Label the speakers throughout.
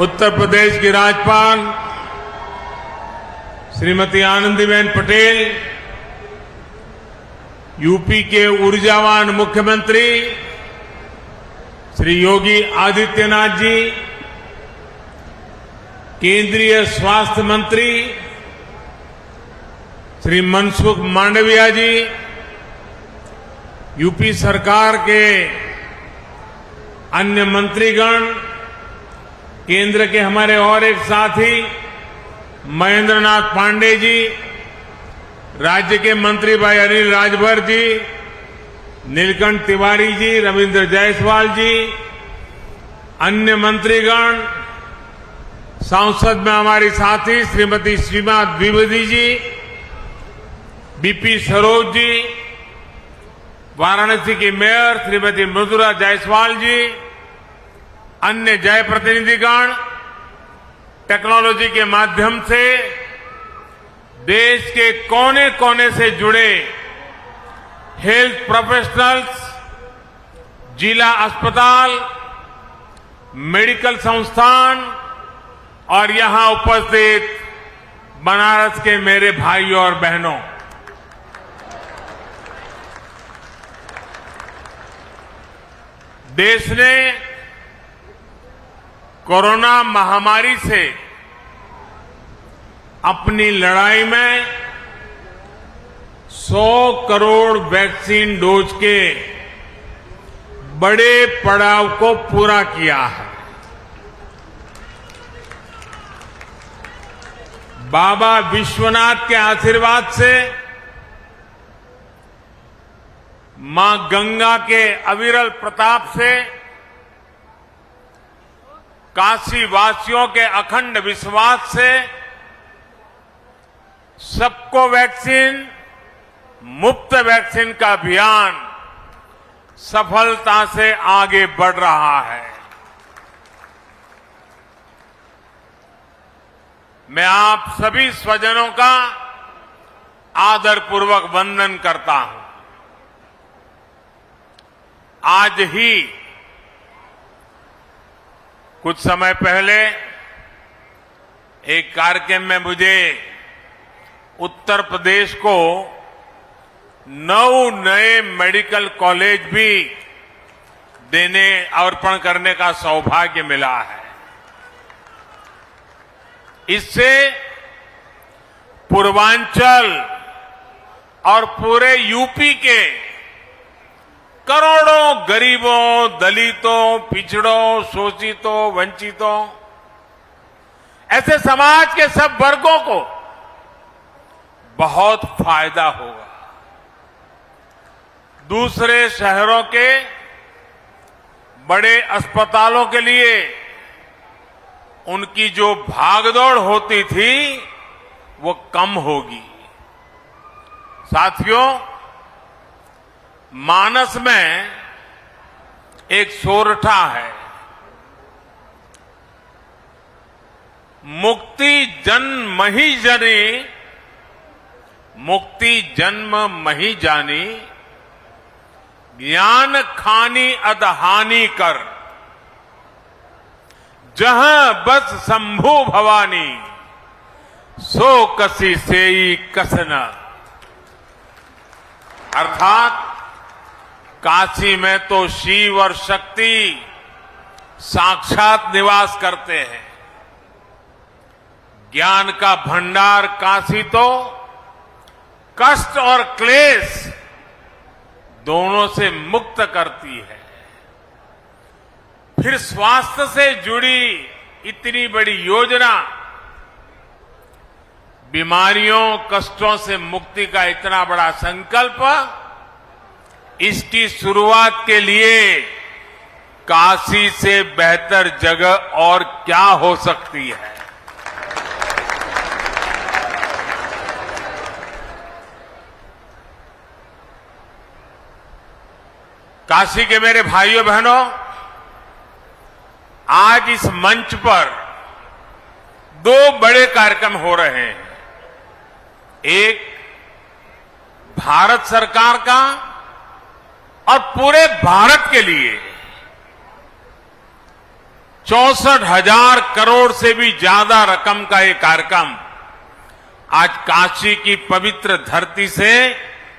Speaker 1: उत्तर प्रदेश की राज्यपाल श्रीमती आनंदीबेन पटेल, यूपी के ऊर्जावान मुख्यमंत्री श्री योगी आदित्यनाथ जी, केंद्रीय स्वास्थ्य मंत्री श्री मनसुख मांडविया जी, यूपी सरकार के अन्य मंत्रीगण, केंद्र के हमारे और एक साथी महेंद्र नाथ पांडे जी, राज्य के मंत्री भाई अनिल राजभर जी, नीलकंठ तिवारी जी, रविंद्र जायसवाल जी, अन्य मंत्रीगण, संसद में हमारी साथी श्रीमती सीमा द्विवेदी जी, बीपी सरोज जी, वाराणसी की मेयर श्रीमती मृदुला जायसवाल जी, अन्य जय प्रतिनिधिगण, टेक्नोलॉजी के माध्यम से देश के कोने कोने से जुड़े हेल्थ प्रोफेशनल्स, जिला अस्पताल, मेडिकल संस्थान और यहां उपस्थित बनारस के मेरे भाइयों और बहनों, देश ने कोरोना महामारी से अपनी लड़ाई में 100 करोड़ वैक्सीन डोज के बड़े पड़ाव को पूरा किया है। बाबा विश्वनाथ के आशीर्वाद से, मां गंगा के अविरल प्रताप से, काशी वासियों के अखंड विश्वास से सबको वैक्सीन, मुफ्त वैक्सीन का अभियान सफलता से आगे बढ़ रहा है। मैं आप सभी स्वजनों का आदरपूर्वक वंदन करता हूं। आज ही कुछ समय पहले एक कार्यक्रम में मुझे उत्तर प्रदेश को 9 नए मेडिकल कॉलेज भी देने, अर्पण करने का सौभाग्य मिला है। इससे पूर्वांचल और पूरे यूपी के करोड़ों गरीबों, दलितों, पिछड़ों, शोषितों, वंचितों, ऐसे समाज के सब वर्गों को बहुत फायदा होगा। दूसरे शहरों के बड़े अस्पतालों के लिए उनकी जो भागदौड़ होती थी वो कम होगी। साथियों, मानस में एक सोरठा है, मुक्ति जन्म ही जनी, मुक्ति जन्म मही जानी, ज्ञान खानी अदहानी कर, जहां बस शंभु भवानी, सो कसी सेई कसना। अर्थात काशी में तो शिव और शक्ति साक्षात निवास करते हैं। ज्ञान का भंडार काशी तो कष्ट और क्लेश दोनों से मुक्त करती है। फिर स्वास्थ्य से जुड़ी इतनी बड़ी योजना, बीमारियों, कष्टों से मुक्ति का इतना बड़ा संकल्प, इसकी शुरुआत के लिए काशी से बेहतर जगह और क्या हो सकती है। काशी के मेरे भाइयों बहनों, आज इस मंच पर 2 बड़े कार्यक्रम हो रहे हैं। एक भारत सरकार का और पूरे भारत के लिए 64,000 करोड़ से भी ज्यादा रकम का ये कार्यक्रम आज काशी की पवित्र धरती से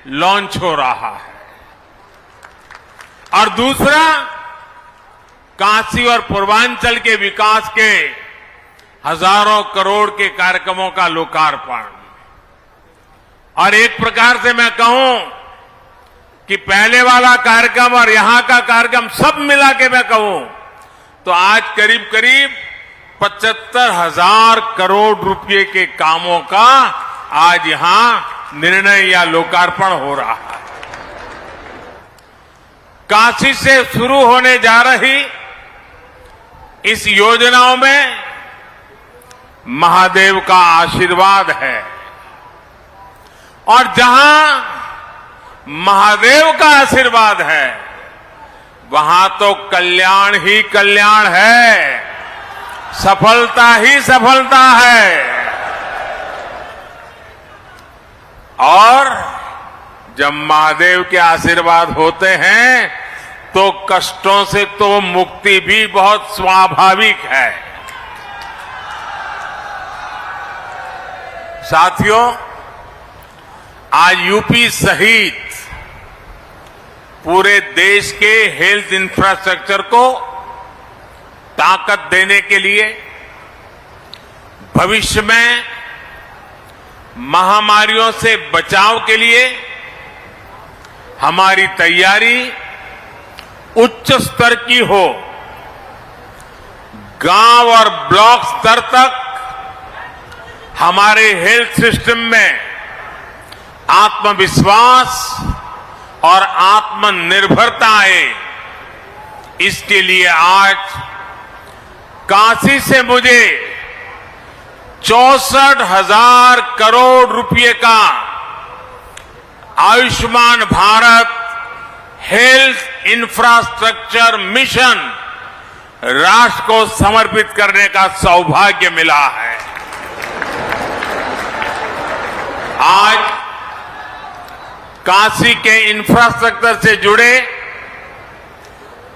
Speaker 1: लॉन्च हो रहा है। और दूसरा, काशी और पूर्वांचल के विकास के हजारों करोड़ के कार्यक्रमों का लोकार्पण। और एक प्रकार से मैं कहूं कि पहले वाला कार्यक्रम और यहां का कार्यक्रम सब मिला के मैं कहूं तो आज करीब करीब 75,000 करोड़ रुपए के कामों का आज यहां निर्णय या लोकार्पण हो रहा है। काशी से शुरू होने जा रही इस योजनाओं में महादेव का आशीर्वाद है और जहां महादेव का आशीर्वाद है वहां तो कल्याण ही कल्याण है, सफलता ही सफलता है। और जब महादेव के आशीर्वाद होते हैं तो कष्टों से तो मुक्ति भी बहुत स्वाभाविक है। साथियों, आज यूपी सहित पूरे देश के हेल्थ इंफ्रास्ट्रक्चर को ताकत देने के लिए भविष्य में महामारियों से बचाव के लिए हमारी तैयारी उच्च स्तर की हो। गांव और ब्लॉक स्तर तक हमारे हेल्थ सिस्टम में आत्मविश्वास और आत्मनिर्भरता आए, इसके लिए आज काशी से मुझे 64,000 करोड़ रुपए का Ayushman Bharat health infrastructure mission राष्ट्र को समर्पित करने का सौभाग्य मिला है। आज काशी के इंफ्रास्ट्रक्चर से जुड़े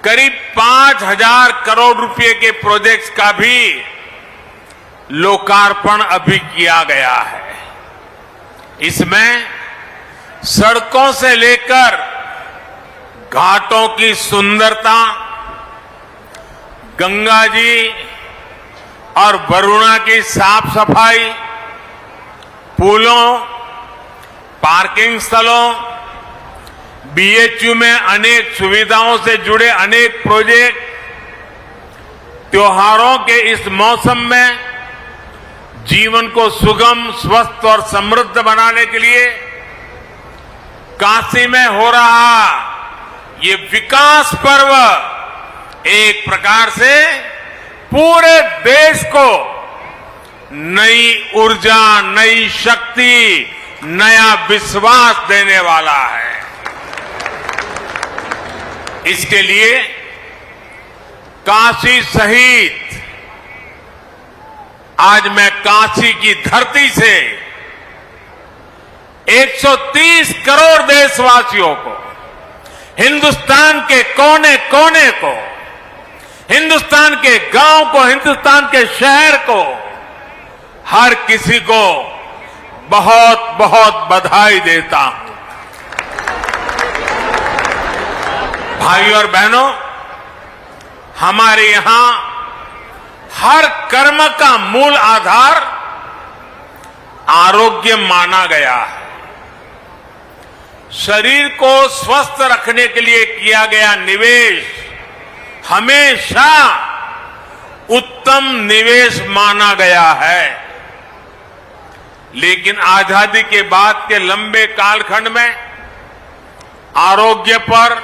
Speaker 1: करीब 5,000 करोड़ रुपए के प्रोजेक्ट्स का भी लोकार्पण अभी किया गया है। इसमें सड़कों से लेकर घाटों की सुंदरता, गंगा जी और वरुणा की साफ सफाई, पुलों, पार्किंग स्थलों, बीएचयू में अनेक सुविधाओं से जुड़े अनेक प्रोजेक्ट, त्योहारों के इस मौसम में जीवन को सुगम, स्वस्थ और समृद्ध बनाने के लिए काशी में हो रहा ये विकास पर्व एक प्रकार से पूरे देश को नई ऊर्जा, नई शक्ति, नया विश्वास देने वाला है। इसके लिए काशी सहित आज मैं काशी की धरती से 130 करोड़ देशवासियों को, हिंदुस्तान के कोने कोने को, हिंदुस्तान के गांव को, हिंदुस्तान के शहर को, हर किसी को बहुत बहुत बधाई देता हूं। भाई और बहनों, हमारे यहां हर कर्म का मूल आधार आरोग्य माना गया है। शरीर को स्वस्थ रखने के लिए किया गया निवेश हमेशा उत्तम निवेश माना गया है। लेकिन आजादी के बाद के लंबे कालखंड में आरोग्य पर,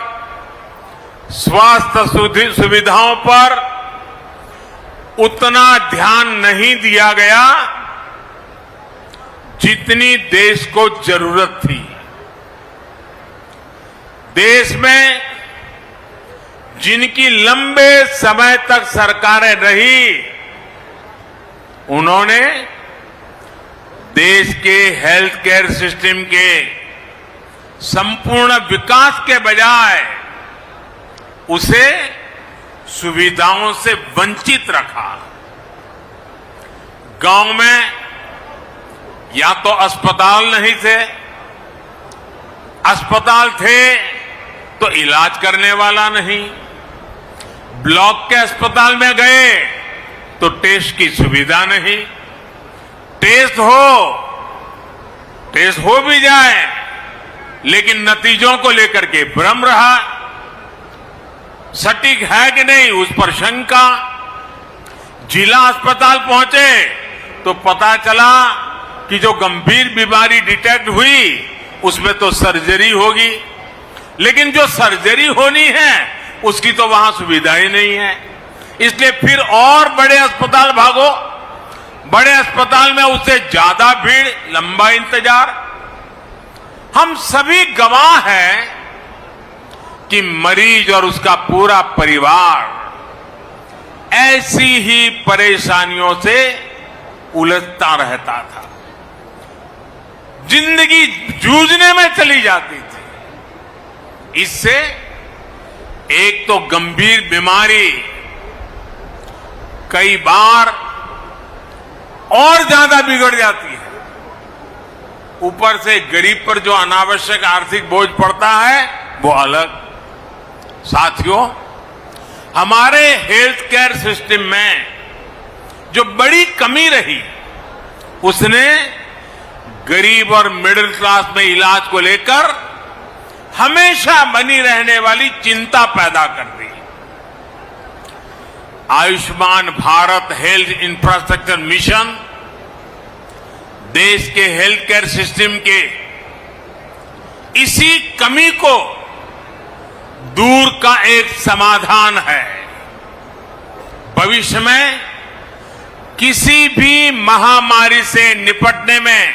Speaker 1: स्वास्थ्य सुविधाओं पर उतना ध्यान नहीं दिया गया जितनी देश को जरूरत थी। देश में जिनकी लंबे समय तक सरकारें रही, उन्होंने देश के हेल्थ केयर सिस्टम के संपूर्ण विकास के बजाय उसे सुविधाओं से वंचित रखा। गांव में या तो अस्पताल नहीं थे, अस्पताल थे तो इलाज करने वाला नहीं, ब्लॉक के अस्पताल में गए तो टेस्ट की सुविधा नहीं, टेस्ट हो भी जाए लेकिन नतीजों को लेकर के भ्रम रहा, सटीक है कि नहीं उस पर शंका। जिला अस्पताल पहुंचे तो पता चला कि जो गंभीर बीमारी डिटेक्ट हुई उसमें तो सर्जरी होगी, लेकिन जो सर्जरी होनी है उसकी तो वहां सुविधा ही नहीं है। इसलिए फिर और बड़े अस्पताल भागो, बड़े अस्पताल में उससे ज्यादा भीड़, लंबा इंतजार। हम सभी गवाह हैं कि मरीज और उसका पूरा परिवार ऐसी ही परेशानियों से उलझता रहता था, जिंदगी जूझने में चली जाती थी। इससे एक तो गंभीर बीमारी कई बार और ज्यादा बिगड़ जाती है, ऊपर से गरीब पर जो अनावश्यक आर्थिक बोझ पड़ता है वो अलग। साथियों, हमारे हेल्थ केयर सिस्टम में जो बड़ी कमी रही उसने गरीब और मिडिल क्लास में इलाज को लेकर हमेशा बनी रहने वाली चिंता पैदा कर दी। Ayushman Bharat health infrastructure mission देश के हेल्थ केयर सिस्टम के इसी कमी को दूर का एक समाधान है। भविष्य में किसी भी महामारी से निपटने में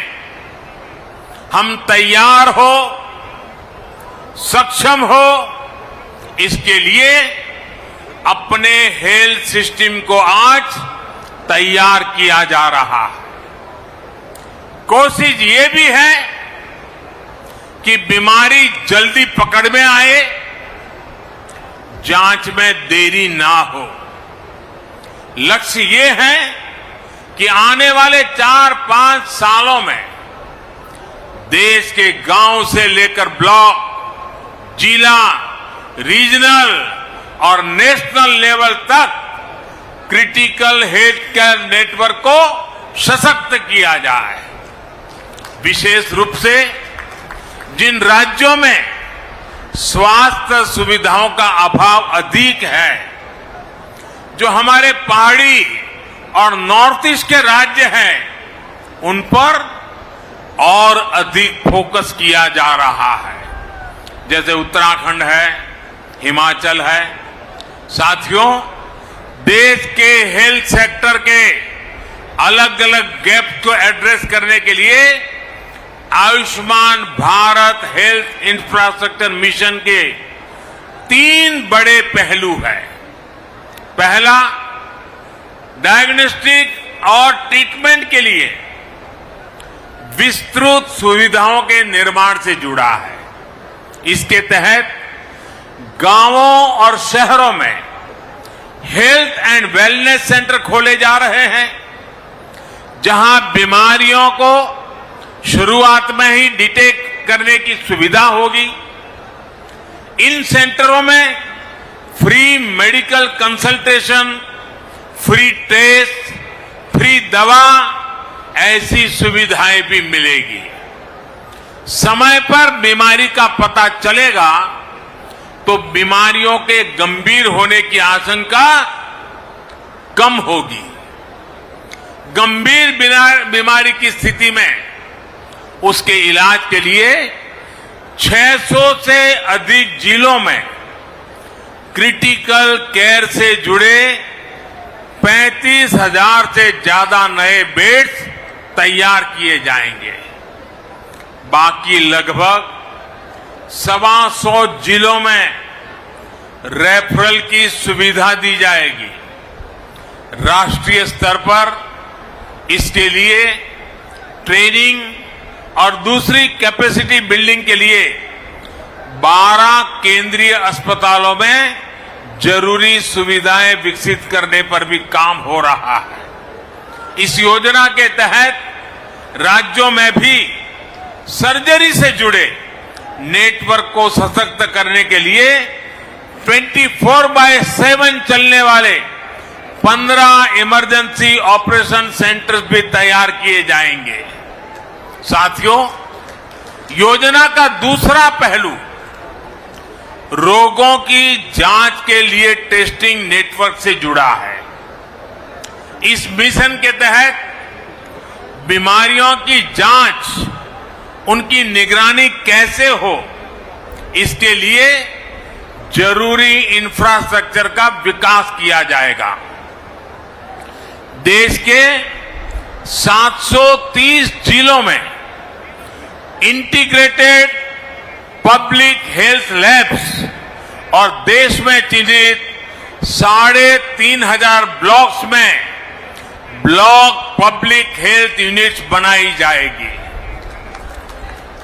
Speaker 1: हम तैयार हो, सक्षम हो, इसके लिए अपने हेल्थ सिस्टम को आज तैयार किया जा रहा है। कोशिश ये भी है कि बीमारी जल्दी पकड़ में आए, जांच में देरी ना हो। लक्ष्य ये है कि आने वाले 4-5 सालों में देश के गांव से लेकर ब्लॉक, जिला, रीजनल और नेशनल लेवल तक क्रिटिकल हेल्थ केयर नेटवर्क को सशक्त किया जाए। विशेष रूप से जिन राज्यों में स्वास्थ्य सुविधाओं का अभाव अधिक है, जो हमारे पहाड़ी और नॉर्थ ईस्ट के राज्य हैं, उन पर और अधिक फोकस किया जा रहा है, जैसे उत्तराखंड है, हिमाचल है। साथियों, देश के हेल्थ सेक्टर के अलग अलग गैप को एड्रेस करने के लिए Ayushman Bharat health infrastructure mission के 3 बड़े पहलू हैं। पहला, डायग्नोस्टिक और ट्रीटमेंट के लिए विस्तृत सुविधाओं के निर्माण से जुड़ा है। इसके तहत गांवों और शहरों में हेल्थ एंड वेलनेस सेंटर खोले जा रहे हैं, जहां बीमारियों को शुरुआत में ही डिटेक्ट करने की सुविधा होगी। इन सेंटरों में free medical consultation, free test, free दवा, ऐसी सुविधाएं भी मिलेगी। समय पर बीमारी का पता चलेगा तो बीमारियों के गंभीर होने की आशंका कम होगी। गंभीर बीमारी की स्थिति में उसके इलाज के लिए 600 से अधिक जिलों में क्रिटिकल केयर से जुड़े 35,000 से ज्यादा नए बेड्स तैयार किए जाएंगे। बाकी लगभग 125 जिलों में रेफरल की सुविधा दी जाएगी। राष्ट्रीय स्तर पर इसके लिए ट्रेनिंग और दूसरी कैपेसिटी बिल्डिंग के लिए 12 केंद्रीय अस्पतालों में जरूरी सुविधाएं विकसित करने पर भी काम हो रहा है। इस योजना के तहत राज्यों में भी सर्जरी से जुड़े नेटवर्क को सशक्त करने के लिए 24/7 चलने वाले 15 इमरजेंसी ऑपरेशन सेंटर्स भी तैयार किए जाएंगे। साथियों, योजना का दूसरा पहलू रोगों की जांच के लिए टेस्टिंग नेटवर्क से जुड़ा है। इस मिशन के तहत बीमारियों की जांच, उनकी निगरानी कैसे हो, इसके लिए जरूरी इंफ्रास्ट्रक्चर का विकास किया जाएगा। देश के 730 जिलों में इंटीग्रेटेड पब्लिक हेल्थ लैब्स और देश में चिन्हित 3,500 ब्लॉक्स में ब्लॉक पब्लिक हेल्थ यूनिट्स बनाई जाएगी।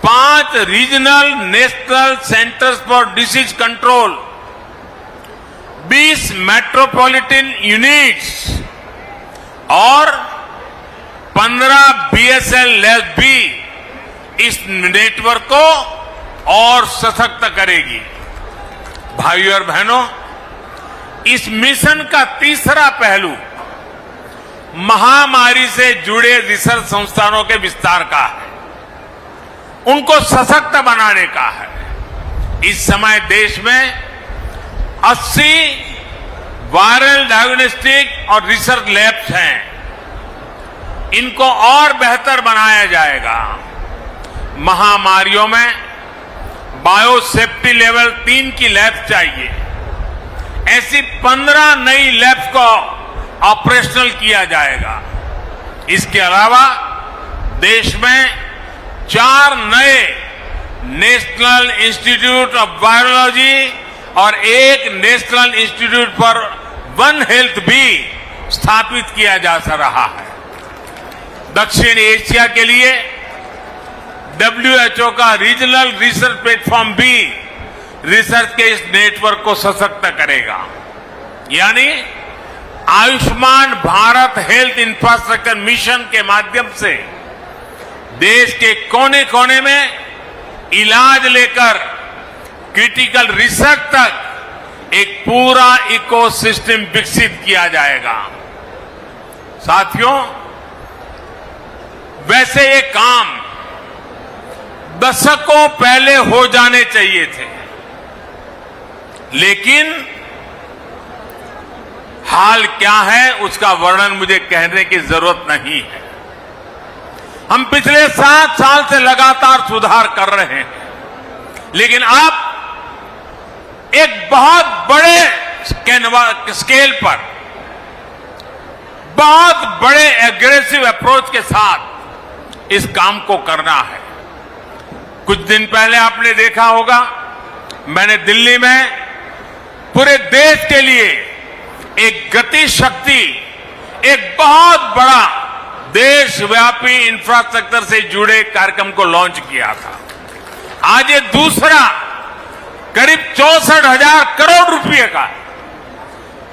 Speaker 1: 5 regional national centres for disease control, 20 metropolitan units और 15 बीएसएल लैब भी इस नेटवर्क को और सशक्त करेगी। भाइयों और बहनों, इस मिशन का तीसरा पहलू महामारी से जुड़े रिसर्च संस्थानों के विस्तार का है, उनको सशक्त बनाने का है। इस समय देश में 80 वायरल डायग्नोस्टिक और रिसर्च लैब्स हैं। इनको और बेहतर बनाया जाएगा। महामारियों में बायोसेफ्टी लेवल 3 की लैब चाहिए। ऐसी 15 नई लैब्स को ऑपरेशनल किया जाएगा। इसके अलावा देश में 4 नए नेशनल इंस्टीट्यूट ऑफ वायरोलॉजी और 1 national institute for one health भी स्थापित किया जा रहा है। दक्षिण एशिया के लिए WHO का रीजनल रिसर्च प्लेटफॉर्म भी रिसर्च के इस नेटवर्क को सशक्त करेगा। यानी Ayushman Bharat health infrastructure mission के माध्यम से देश के कोने कोने में इलाज लेकर क्रिटिकल रिसर्च तक एक पूरा इकोसिस्टम विकसित किया जाएगा। साथियों, वैसे ये काम दशकों पहले हो जाने चाहिए थे, लेकिन हाल क्या है उसका वर्णन मुझे कहने की जरूरत नहीं है। हम पिछले 7 साल से लगातार सुधार कर रहे हैं, लेकिन अब एक बहुत बड़े स्केल पर, बहुत बड़े एग्रेसिव अप्रोच के साथ इस काम को करना है। कुछ दिन पहले आपने देखा होगा, मैंने दिल्ली में पूरे देश के लिए एक गति शक्ति, एक बहुत बड़ा देशव्यापी इंफ्रास्ट्रक्चर से जुड़े कार्यक्रम को लॉन्च किया था। आज ये दूसरा करीब 64,000 करोड़ रुपए का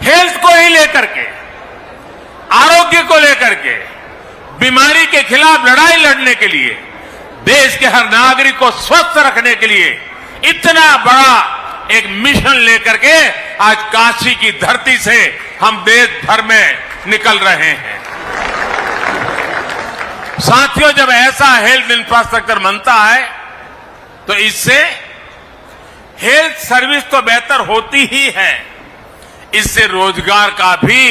Speaker 1: हेल्थ को ही लेकर के, आरोग्य को लेकर के, बीमारी के खिलाफ लड़ाई लड़ने के लिए, देश के हर नागरिक को स्वस्थ रखने के लिए इतना बड़ा एक मिशन लेकर के आज काशी की धरती से हम देश भर में निकल रहे हैं। साथियों, जब ऐसा हेल्थ इंफ्रास्ट्रक्चर बनता है तो इससे हेल्थ सर्विस तो बेहतर होती ही है, इससे रोजगार का भी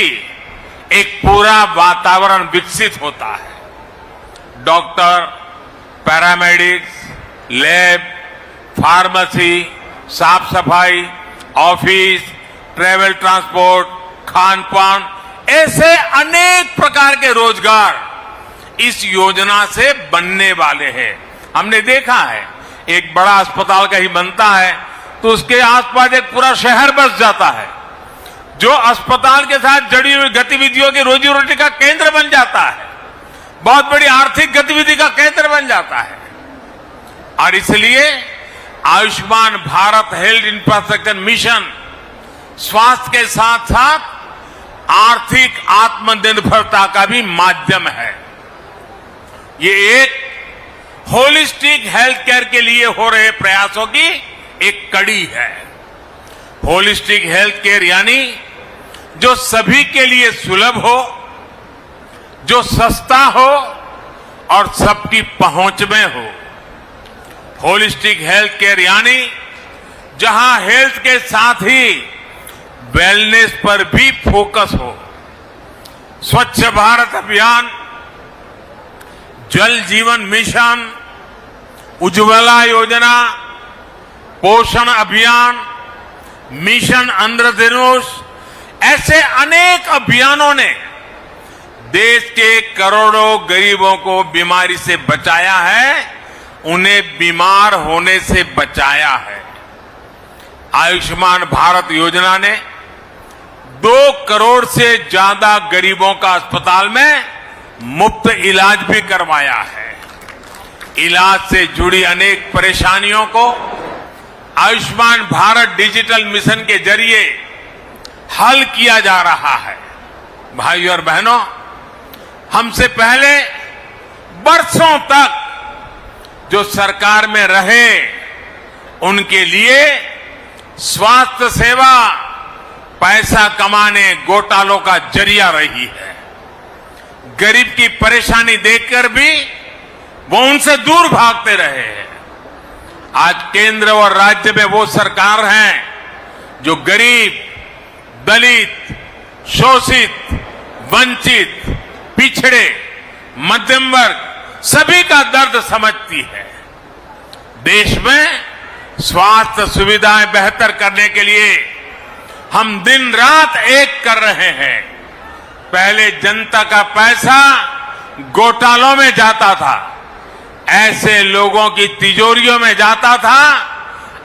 Speaker 1: एक पूरा वातावरण विकसित होता है। डॉक्टर, पैरामेडिक्स, लैब, फार्मेसी, साफ सफाई, ऑफिस, ट्रेवल ट्रांसपोर्ट, खान पान, ऐसे अनेक प्रकार के रोजगार इस योजना से बनने वाले हैं। हमने देखा है, एक बड़ा अस्पताल कहीं बनता है तो उसके आसपास एक पूरा शहर बस जाता है, जो अस्पताल के साथ जुड़ी हुई गतिविधियों की रोजी रोटी का केंद्र बन जाता है, बहुत बड़ी आर्थिक गतिविधि का केंद्र बन जाता है। और इसलिए Ayushman Bharat health infrastructure mission स्वास्थ्य के साथ साथ आर्थिक आत्मनिर्भरता का भी माध्यम है। ये एक होलिस्टिक हेल्थ केयर के लिए हो रहे प्रयासों की एक कड़ी है। होलिस्टिक हेल्थ केयर यानी जो सभी के लिए सुलभ हो, जो सस्ता हो और सबकी पहुंच में हो। होलिस्टिक हेल्थ केयर यानी जहां हेल्थ के साथ ही वेलनेस पर भी फोकस हो। स्वच्छ भारत अभियान, जल जीवन मिशन, उज्ज्वला योजना, पोषण अभियान, मिशन इंद्रधनुष, ऐसे अनेक अभियानों ने देश के करोड़ों गरीबों को बीमारी से बचाया है, उन्हें बीमार होने से बचाया है। आयुष्मान भारत योजना ने 2 करोड़ से ज्यादा गरीबों का अस्पताल में मुफ्त इलाज भी करवाया है। इलाज से जुड़ी अनेक परेशानियों को आयुष्मान भारत डिजिटल मिशन के जरिए हल किया जा रहा है। भाइयों और बहनों, हमसे पहले वर्षों तक जो सरकार में रहे, उनके लिए स्वास्थ्य सेवा पैसा कमाने घोटालों का जरिया रही है। गरीब की परेशानी देखकर भी वो उनसे दूर भागते रहे हैं। आज केंद्र और राज्य में वो सरकार है जो गरीब, दलित, शोषित, वंचित, पिछड़े, मध्यम वर्ग सभी का दर्द समझती है। देश में स्वास्थ्य सुविधाएं बेहतर करने के लिए हम दिन रात एक कर रहे हैं। पहले जनता का पैसा घोटालों में जाता था, ऐसे लोगों की तिजोरियों में जाता था।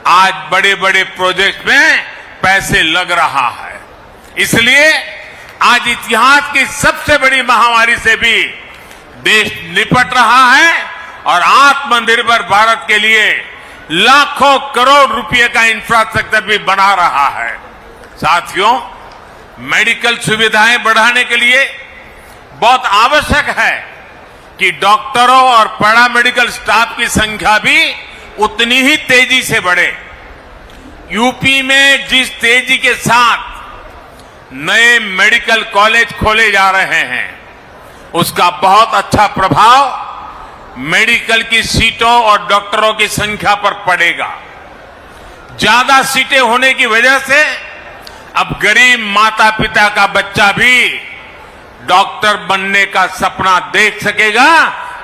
Speaker 1: आज बड़े बड़े प्रोजेक्ट में पैसे लग रहा है। इसलिए आज इतिहास की सबसे बड़ी महामारी से भी देश निपट रहा है और आत्मनिर्भर भारत के लिए लाखों करोड़ रुपए का इंफ्रास्ट्रक्चर भी बना रहा है। साथियों, मेडिकल सुविधाएं बढ़ाने के लिए बहुत आवश्यक है कि डॉक्टरों और पैरामेडिकल स्टाफ की संख्या भी उतनी ही तेजी से बढ़े। यूपी में जिस तेजी के साथ नए मेडिकल कॉलेज खोले जा रहे हैं, उसका बहुत अच्छा प्रभाव मेडिकल की सीटों और डॉक्टरों की संख्या पर पड़ेगा। ज्यादा सीटें होने की वजह से अब गरीब माता पिता का बच्चा भी डॉक्टर बनने का सपना देख सकेगा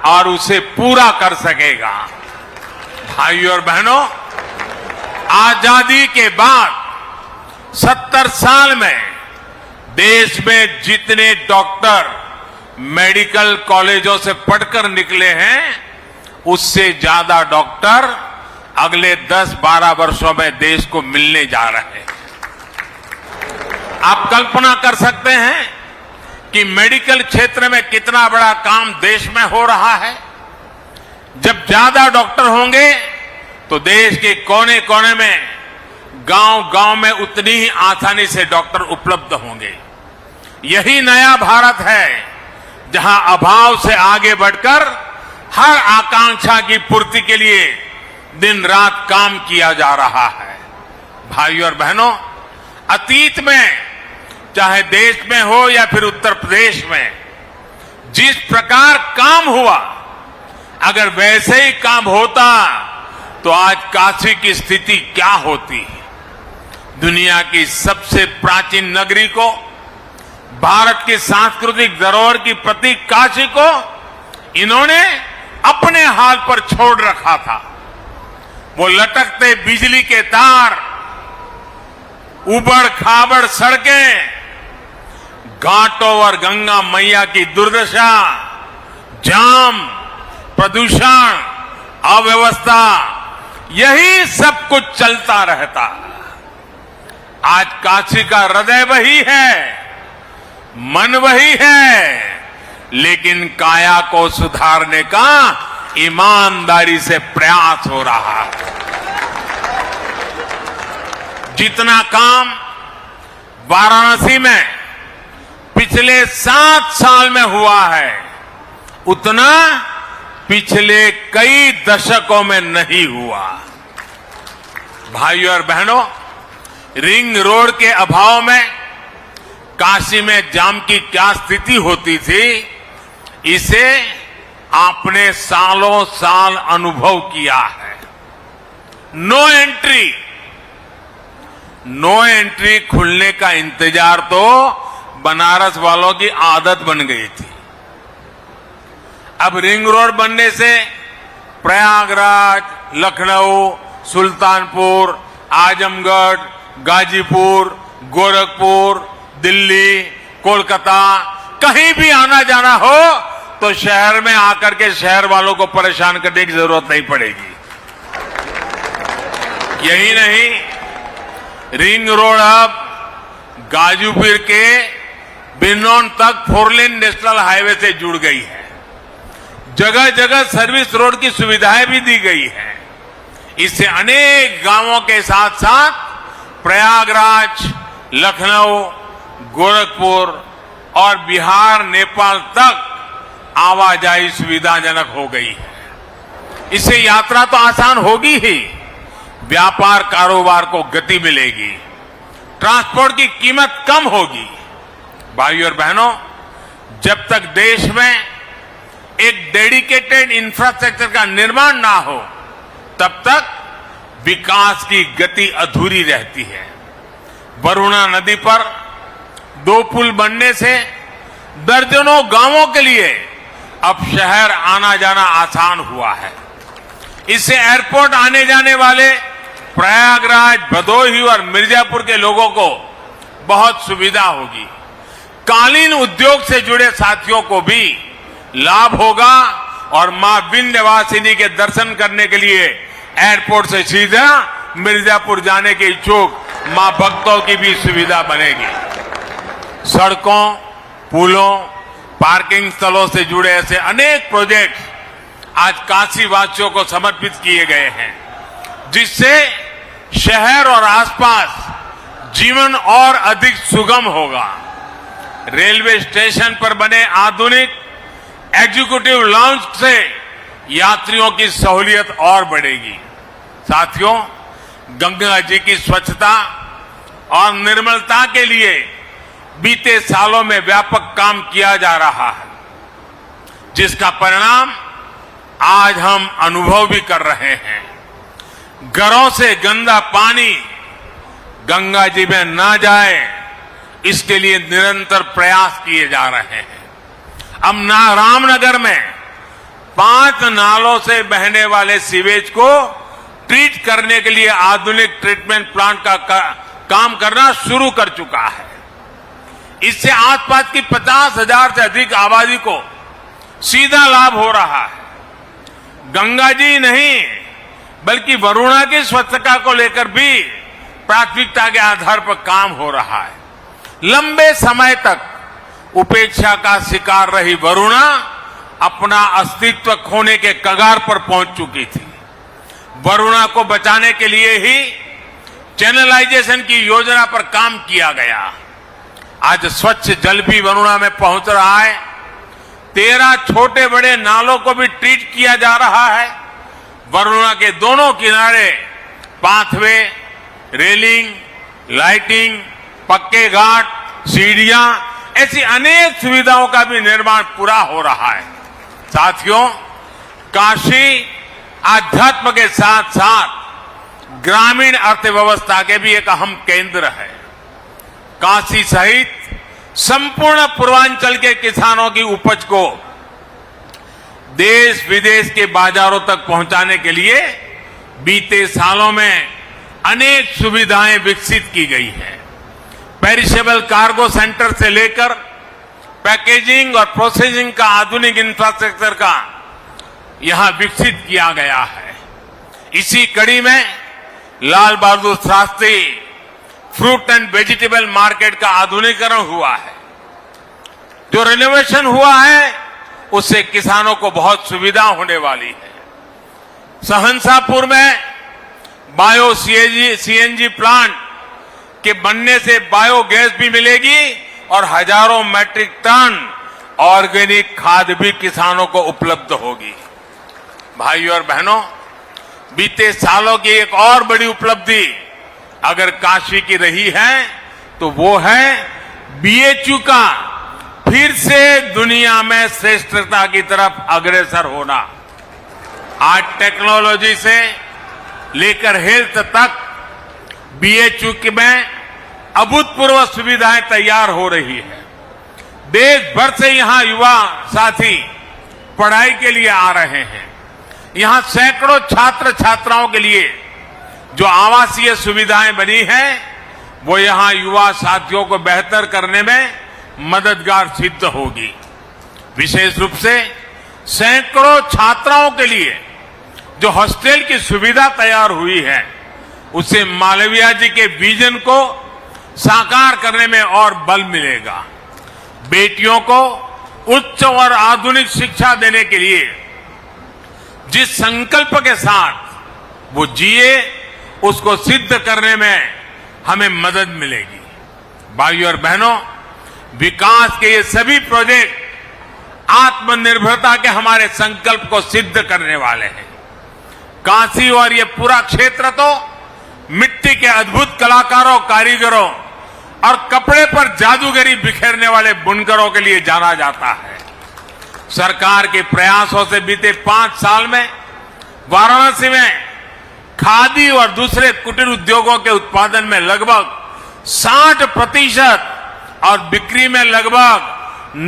Speaker 1: और उसे पूरा कर सकेगा। भाइयों और बहनों, आजादी के बाद 70 साल में देश में जितने डॉक्टर मेडिकल कॉलेजों से पढ़कर निकले हैं, उससे ज्यादा डॉक्टर अगले 10-12 वर्षों में देश को मिलने जा रहे हैं। आप कल्पना कर सकते हैं कि मेडिकल क्षेत्र में कितना बड़ा काम देश में हो रहा है। जब ज्यादा डॉक्टर होंगे तो देश के कोने कोने में, गांव-गांव में उतनी ही आसानी से डॉक्टर उपलब्ध होंगे। यही नया भारत है, जहां अभाव से आगे बढ़कर हर आकांक्षा की पूर्ति के लिए दिन रात काम किया जा रहा है। भाइयों और बहनों, अतीत में चाहे देश में हो या फिर उत्तर प्रदेश में जिस प्रकार काम हुआ, अगर वैसे ही काम होता तो आज काशी की स्थिति क्या होती। दुनिया की सबसे प्राचीन नगरी को, भारत की सांस्कृतिक धरोहर की प्रतीक काशी को इन्होंने अपने हाल पर छोड़ रखा था। वो लटकते बिजली के तार, उबड़ खाबड़ सड़कें, घाटों और गंगा मैया की दुर्दशा, जाम, प्रदूषण, अव्यवस्था, यही सब कुछ चलता रहता। आज काशी का हृदय वही है, मन वही है, लेकिन काया को सुधारने का ईमानदारी से प्रयास हो रहा है। जितना काम वाराणसी में पिछले 7 साल में हुआ है, उतना पिछले कई दशकों में नहीं हुआ। भाइयों और बहनों, रिंग रोड के अभाव में काशी में जाम की क्या स्थिति होती थी, इसे आपने सालों साल अनुभव किया है। नो एंट्री खुलने का इंतजार तो बनारस वालों की आदत बन गई थी। अब रिंग रोड बनने से प्रयागराज, लखनऊ, सुल्तानपुर, आजमगढ़, गाजीपुर, गोरखपुर, दिल्ली, कोलकाता, कहीं भी आना जाना हो तो शहर में आकर के शहर वालों को परेशान करने की जरूरत नहीं पड़ेगी। यही नहीं, रिंग रोड अब गाजीपुर के बिनौन तक 4 लेन नेशनल हाईवे से जुड़ गई है। जगह जगह सर्विस रोड की सुविधाएं भी दी गई है। इससे अनेक गांवों के साथ साथ प्रयागराज, लखनऊ, गोरखपुर और बिहार, नेपाल तक आवाजाही सुविधाजनक हो गई है। इससे यात्रा तो आसान होगी ही, व्यापार कारोबार को गति मिलेगी, ट्रांसपोर्ट की कीमत कम होगी। भाइयों और बहनों, जब तक देश में एक डेडिकेटेड इंफ्रास्ट्रक्चर का निर्माण ना हो, तब तक विकास की गति अधूरी रहती है। वरुणा नदी पर 2 पुल बनने से दर्जनों गांवों के लिए अब शहर आना जाना आसान हुआ है। इससे एयरपोर्ट आने जाने वाले प्रयागराज, भदोही और मिर्जापुर के लोगों को बहुत सुविधा होगी। कालीन उद्योग से जुड़े साथियों को भी लाभ होगा और मां विंध्यवासिनी के दर्शन करने के लिए एयरपोर्ट से सीधा मिर्जापुर जाने के इच्छुक मां भक्तों की भी सुविधा बनेगी। सड़कों, पुलों, पार्किंग स्थलों से जुड़े ऐसे अनेक प्रोजेक्ट आज काशी वासियों को समर्पित किए गए हैं, जिससे शहर और आसपास जीवन और अधिक सुगम होगा। रेलवे स्टेशन पर बने आधुनिक एग्जीक्यूटिव लॉन्च से यात्रियों की सहूलियत और बढ़ेगी। साथियों, गंगा जी की स्वच्छता और निर्मलता के लिए बीते सालों में व्यापक काम किया जा रहा है, जिसका परिणाम आज हम अनुभव भी कर रहे हैं। घरों से गंदा पानी गंगा जी में ना जाए, इसके लिए निरंतर प्रयास किए जा रहे हैं। अब रामनगर में 5 नालों से बहने वाले सीवेज को ट्रीट करने के लिए आधुनिक ट्रीटमेंट प्लांट का काम करना शुरू कर चुका है। इससे आसपास की 50,000 से अधिक आबादी को सीधा लाभ हो रहा है। गंगा जी नहीं, बल्कि वरुणा की स्वच्छता को लेकर भी प्राथमिकता के आधार पर काम हो रहा है। लंबे समय तक उपेक्षा का शिकार रही वरुणा अपना अस्तित्व खोने के कगार पर पहुंच चुकी थी। वरुणा को बचाने के लिए ही चैनलाइजेशन की योजना पर काम किया गया। आज स्वच्छ जल भी वरुणा में पहुंच रहा है। 13 छोटे बड़े नालों को भी ट्रीट किया जा रहा है। वरुणा के दोनों किनारे पाथवे, रेलिंग, लाइटिंग, पक्के घाट, सीढ़ियां, ऐसी अनेक सुविधाओं का भी निर्माण पूरा हो रहा है। साथियों, काशी आध्यात्म के साथ साथ ग्रामीण अर्थव्यवस्था के भी एक अहम केंद्र है। काशी सहित संपूर्ण पूर्वांचल के किसानों की उपज को देश विदेश के बाजारों तक पहुंचाने के लिए बीते सालों में अनेक सुविधाएं विकसित की गई हैं। पेरिशेबल कार्गो सेंटर से लेकर पैकेजिंग और प्रोसेसिंग का आधुनिक इंफ्रास्ट्रक्चर का यहां विकसित किया गया है। इसी कड़ी में Lal Bahadur Shastri fruit and vegetable market का आधुनिकीकरण हुआ है। जो रिनोवेशन हुआ है, उससे किसानों को बहुत सुविधा होने वाली है। सहनसापुर में बायो सीएनजी प्लांट के बनने से बायोगैस भी मिलेगी और हजारों मैट्रिक टन ऑर्गेनिक खाद भी किसानों को उपलब्ध होगी। भाइयों और बहनों, बीते सालों की एक और बड़ी उपलब्धि अगर काशी की रही है तो वो है बीएचयू का फिर से दुनिया में श्रेष्ठता की तरफ अग्रसर होना। आज टेक्नोलॉजी से लेकर हेल्थ तक बीएचयू में अभूतपूर्व सुविधाएं तैयार हो रही है। देश भर से यहां युवा साथी पढ़ाई के लिए आ रहे हैं। यहां सैकड़ों छात्र छात्राओं के लिए जो आवासीय सुविधाएं बनी हैं वो यहां युवा साथियों को बेहतर करने में मददगार सिद्ध होगी। विशेष रूप से सैकड़ों छात्राओं के लिए जो हॉस्टल की सुविधा तैयार हुई है उससे मालवीय जी के विजन को साकार करने में और बल मिलेगा। बेटियों को उच्च और आधुनिक शिक्षा देने के लिए जिस संकल्प के साथ वो जिए उसको सिद्ध करने में हमें मदद मिलेगी। भाइयों और बहनों, विकास के ये सभी प्रोजेक्ट आत्मनिर्भरता के हमारे संकल्प को सिद्ध करने वाले हैं। काशी और ये पूरा क्षेत्र तो मिट्टी के अद्भुत कलाकारों, कारीगरों और कपड़े पर जादूगरी बिखेरने वाले बुनकरों के लिए जाना जाता है। सरकार के प्रयासों से बीते 5 साल में वाराणसी में खादी और दूसरे कुटीर उद्योगों के उत्पादन में लगभग 60% और बिक्री में लगभग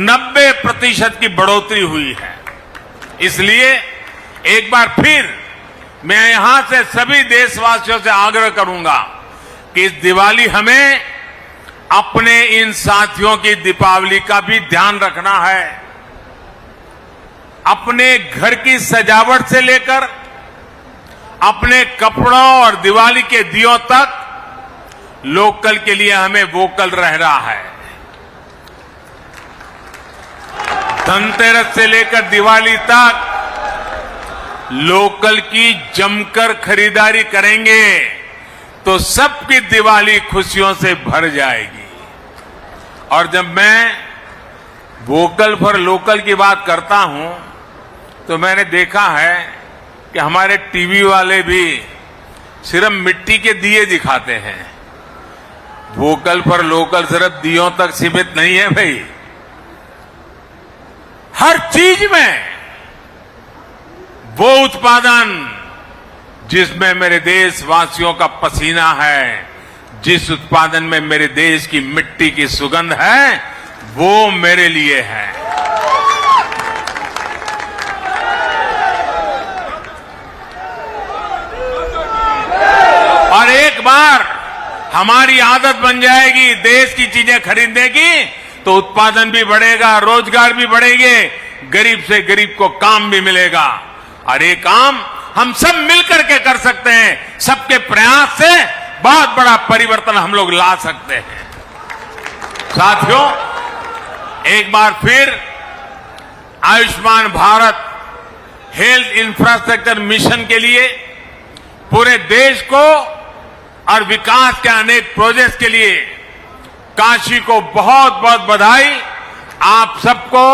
Speaker 1: 90% की बढ़ोतरी हुई है। इसलिए एक बार फिर मैं यहां से सभी देशवासियों से आग्रह करूंगा कि इस दिवाली हमें अपने इन साथियों की दीपावली का भी ध्यान रखना है। अपने घर की सजावट से लेकर अपने कपड़ों और दिवाली के दियों तक लोकल के लिए हमें वोकल रहना है। धनतेरस से लेकर दिवाली तक लोकल की जमकर खरीदारी करेंगे तो सबकी दिवाली खुशियों से भर जाएगी। और जब मैं वोकल फॉर लोकल की बात करता हूं तो मैंने देखा है कि हमारे टीवी वाले भी सिर्फ मिट्टी के दिए दिखाते हैं। वोकल फॉर लोकल सिर्फ दियों तक सीमित नहीं है भाई, हर चीज में वो उत्पादन जिसमें मेरे देशवासियों का पसीना है, जिस उत्पादन में मेरे देश की मिट्टी की सुगंध है, वो मेरे लिए है। और एक बार हमारी आदत बन जाएगी देश की चीजें खरीदने की तो उत्पादन भी बढ़ेगा, रोजगार भी बढ़ेंगे, गरीब से गरीब को काम भी मिलेगा। और ये काम हम सब मिलकर के कर सकते हैं। सबके प्रयास से बहुत बड़ा परिवर्तन हम लोग ला सकते हैं। साथियों, एक बार फिर Ayushman Bharat health infrastructure mission के लिए पूरे देश को और विकास के अनेक प्रोजेक्ट्स के लिए काशी को बहुत बहुत बधाई। आप सबको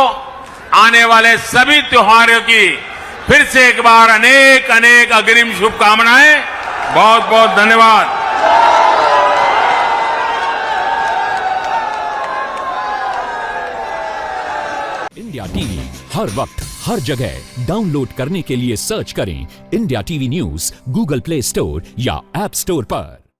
Speaker 1: आने वाले सभी त्योहारों की फिर से एक बार अनेक अनेक अग्रिम शुभकामनाएं। बहुत बहुत धन्यवाद।
Speaker 2: इंडिया टीवी हर वक्त हर जगह डाउनलोड करने के लिए सर्च करें India TV news Google play store या ऐप स्टोर पर।